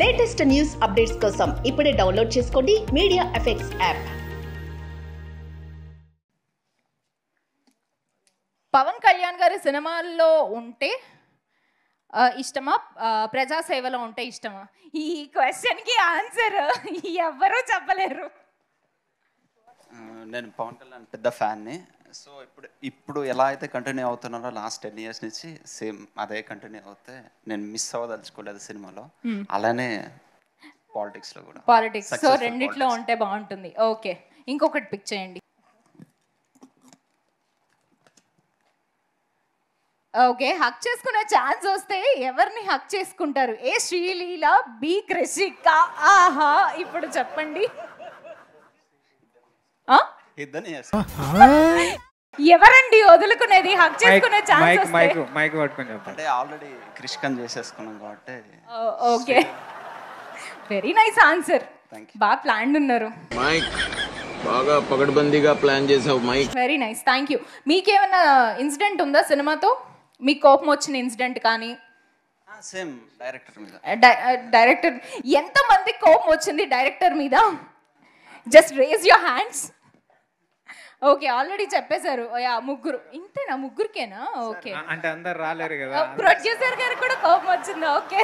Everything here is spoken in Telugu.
లేటెస్ట్ న్యూస్ అప్డేట్స్ కోసం ఇప్పుడే డౌన్లోడ్ చేసుకోండి media effects app. Pawan Kalyan గారి సినిమాల్లో ఉంటే ఇష్టమా, ప్రజాసేవలో ఉంటే ఇష్టమా? ఈ క్వశ్చన్కి ఆన్సర్ ఎవ్వరూ చెప్పలేరు. నేను పవన్ కళ్యాణ్ పెద్ద ఫ్యాన్ని. సో ఇప్పుడు ఎలా అయితే కంటిన్యూ అవుతున్నారో లాస్ట్ 10 years నుంచి సేమ్ అదే కంటిన్యూ అవుతే నేను మిస్ అవ్వదలుచుకోలేదు సినిమాలో. అలానే పాలిటిక్స్లో కూడా. పాలిటిక్స్ సో రెండిట్లో ఉంటే బాగుంటుంది. ఓకే, ఇంకొకటి పిక్ చేయండి. ఓకే, హక్ చేసుకునే ఛాన్స్ వస్తే ఎవరిని హక్ చేసుకుంటారు? ఏ శ్రీలీల, బి కృషిక? ఆహా, ఇప్పుడు చెప్పండి. ఎవరండి వదులుకునేది హక్ చేసుకునే ఛాన్స్ వస్తే? మైక్ పట్టుకొని చెప్పండి. అంటే ఆల్రెడీ కృషికన్ చేసేసుకున్నాం కాబట్టి. Okay, very nice answer. బాగా ప్లాన్ ఉన్నారు. మైక్ బాగా పగడ్బందీగా ప్లాన్ చేసావు Mike. Very nice, thank you. మీకేమైనా ఇన్సిడెంట్ ఉందా సినిమాతో? మీకు కోపం వచ్చిన ఇన్సిడెంట్ కానీ? సేమ్ డైరెక్టర్ మీద. డైరెక్టర్ ఎంత మంది కోపం వచ్చింది డైరెక్టర్ మీద? Just raise your hands. Okay, already చెప్పేశారు. ముగ్గురు. ఇంతేనా? ముగ్గురికేనా? ఓకే, అంటే అందరు రాలేరు కదా. ప్రొడ్యూసర్ గారికి కూడా కోపం వచ్చిందా? ఓకే.